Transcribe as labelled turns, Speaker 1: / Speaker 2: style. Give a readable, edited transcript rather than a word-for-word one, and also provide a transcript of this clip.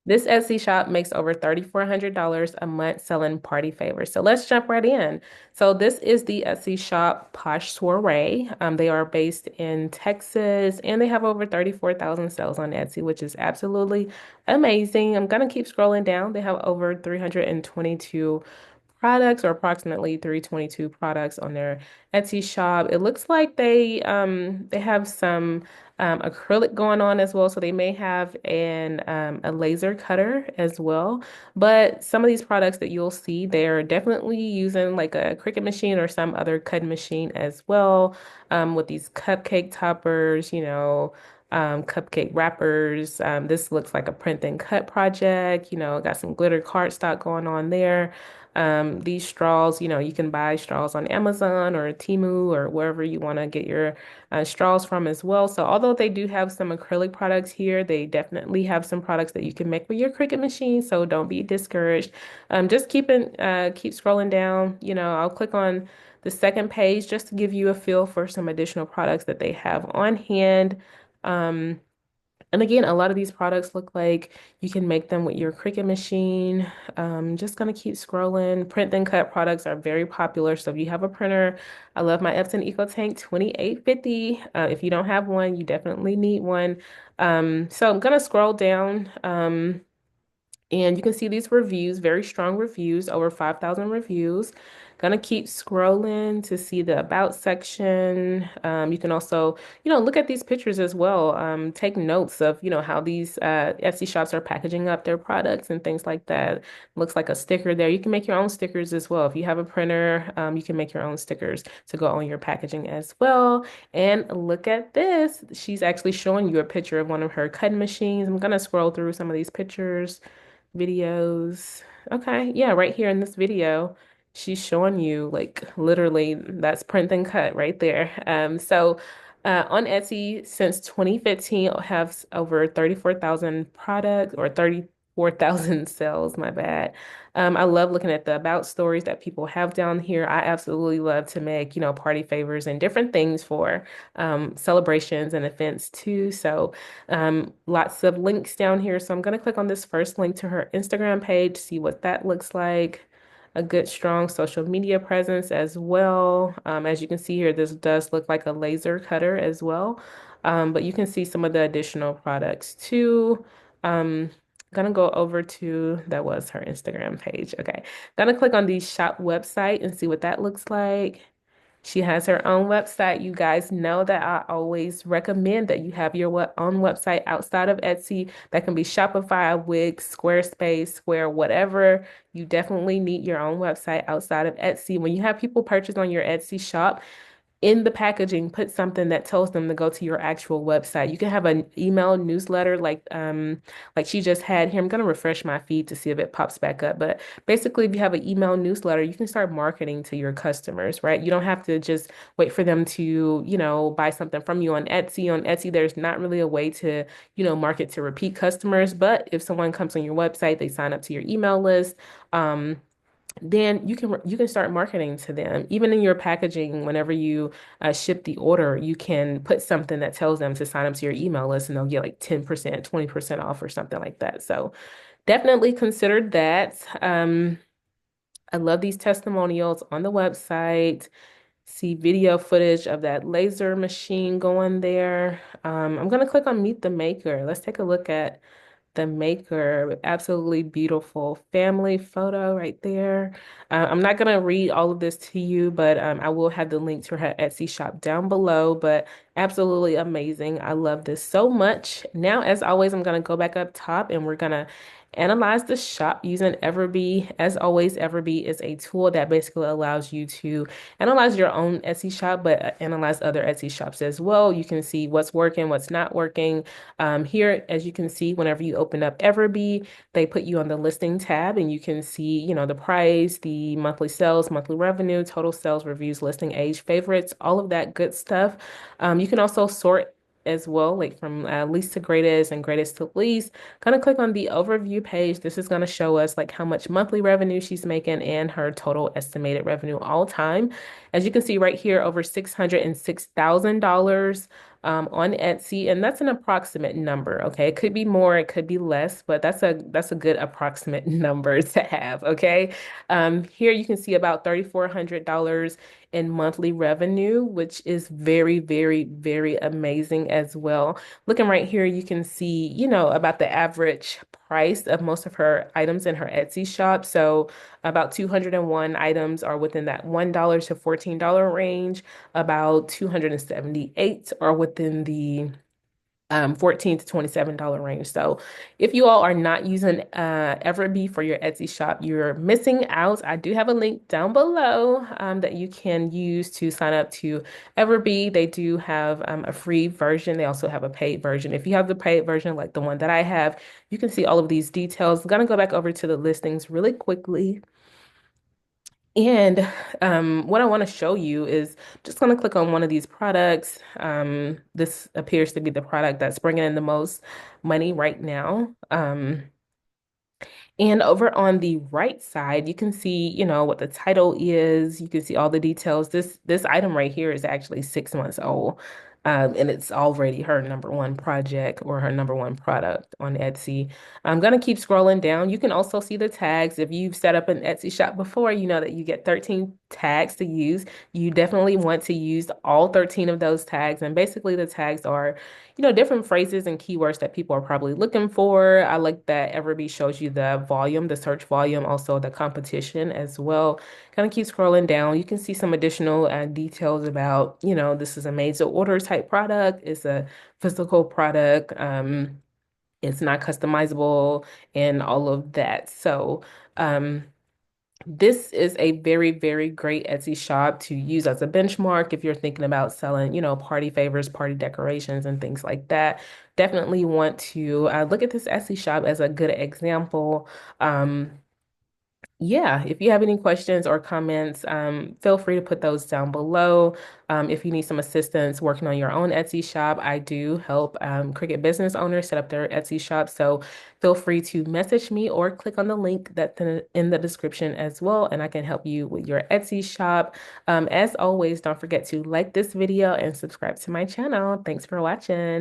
Speaker 1: This Etsy shop makes over $3,400 a month selling party favors. So let's jump right in. So this is the Etsy shop Posh Soiree. They are based in Texas and they have over 34,000 sales on Etsy, which is absolutely amazing. I'm gonna keep scrolling down. They have over 322 products or approximately 322 products on their Etsy shop. It looks like they have some acrylic going on as well, so they may have an a laser cutter as well. But some of these products that you'll see, they're definitely using like a Cricut machine or some other cutting machine as well. With these cupcake toppers, cupcake wrappers. This looks like a print and cut project. Got some glitter cardstock going on there. These straws, you can buy straws on Amazon or Temu or wherever you want to get your straws from as well. So although they do have some acrylic products here, they definitely have some products that you can make with your Cricut machine. So don't be discouraged. Just keep scrolling down. I'll click on the second page just to give you a feel for some additional products that they have on hand. Um, and again, a lot of these products look like you can make them with your Cricut machine. Just gonna keep scrolling. Print and cut products are very popular. So if you have a printer, I love my Epson EcoTank 2850. If you don't have one, you definitely need one. So I'm gonna scroll down. And you can see these reviews, very strong reviews, over 5,000 reviews. Gonna keep scrolling to see the about section. You can also, look at these pictures as well. Take notes of, how these Etsy shops are packaging up their products and things like that. Looks like a sticker there. You can make your own stickers as well. If you have a printer, you can make your own stickers to go on your packaging as well. And look at this. She's actually showing you a picture of one of her cutting machines. I'm gonna scroll through some of these pictures videos. Okay, yeah, right here in this video, she's showing you like literally that's print and cut right there. On Etsy since 2015, I have over 34,000 products or 34,000 sales, my bad. I love looking at the about stories that people have down here. I absolutely love to make, party favors and different things for celebrations and events too. So lots of links down here. So I'm going to click on this first link to her Instagram page, see what that looks like. A good, strong social media presence as well. As you can see here, this does look like a laser cutter as well. But you can see some of the additional products too. Um, Gonna go over to, that was her Instagram page. Okay. Gonna click on the shop website and see what that looks like. She has her own website. You guys know that I always recommend that you have your own website outside of Etsy. That can be Shopify, Wix, Squarespace, Square, whatever. You definitely need your own website outside of Etsy. When you have people purchase on your Etsy shop, in the packaging, put something that tells them to go to your actual website. You can have an email newsletter like she just had here. I'm gonna refresh my feed to see if it pops back up. But basically, if you have an email newsletter, you can start marketing to your customers, right? You don't have to just wait for them to, buy something from you on Etsy. On Etsy, there's not really a way to, market to repeat customers. But if someone comes on your website, they sign up to your email list. Then you can start marketing to them. Even in your packaging, whenever you ship the order, you can put something that tells them to sign up to your email list and they'll get like 10%, 20% off or something like that. So definitely consider that. I love these testimonials on the website. See video footage of that laser machine going there. I'm gonna click on Meet the Maker. Let's take a look at the maker. Absolutely beautiful family photo right there. I'm not going to read all of this to you, but I will have the link to her Etsy shop down below. But absolutely amazing. I love this so much. Now, as always, I'm going to go back up top and we're going to analyze the shop using Everbee. As always, Everbee is a tool that basically allows you to analyze your own Etsy shop, but analyze other Etsy shops as well. You can see what's working, what's not working. Here, as you can see, whenever you open up Everbee, they put you on the listing tab and you can see, the price, the monthly sales, monthly revenue, total sales, reviews, listing age, favorites, all of that good stuff. You can also sort as well, like from least to greatest and greatest to least. Gonna click on the overview page. This is gonna show us like how much monthly revenue she's making and her total estimated revenue all time. As you can see right here, over $606,000. on Etsy, and that's an approximate number. Okay, it could be more, it could be less, but that's a good approximate number to have. Okay, here you can see about $3,400 in monthly revenue, which is very, very, very amazing as well. Looking right here, you can see, about the average price of most of her items in her Etsy shop. So about 201 items are within that $1 to $14 range. About 278 are within the 14 to $27 range. So if you all are not using Everbee for your Etsy shop, you're missing out. I do have a link down below that you can use to sign up to Everbee. They do have a free version. They also have a paid version. If you have the paid version, like the one that I have, you can see all of these details. I'm gonna go back over to the listings really quickly. And what I want to show you is just going to click on one of these products. This appears to be the product that's bringing in the most money right now. And over on the right side, you can see, what the title is. You can see all the details. This item right here is actually 6 months old. And it's already her number one project or her number one product on Etsy. I'm gonna keep scrolling down. You can also see the tags. If you've set up an Etsy shop before, you know that you get 13 tags to use. You definitely want to use all 13 of those tags. And basically the tags are different phrases and keywords that people are probably looking for. I like that Everbee shows you the volume, the search volume, also the competition as well. Kind of keep scrolling down. You can see some additional details about, this is a made to order type product. It's a physical product. It's not customizable and all of that. So, this is a very, very great Etsy shop to use as a benchmark if you're thinking about selling, party favors, party decorations, and things like that. Definitely want to look at this Etsy shop as a good example. Yeah, if you have any questions or comments, feel free to put those down below. If you need some assistance working on your own Etsy shop, I do help Cricut business owners set up their Etsy shop. So feel free to message me or click on the link that's in the description as well, and I can help you with your Etsy shop. As always, don't forget to like this video and subscribe to my channel. Thanks for watching.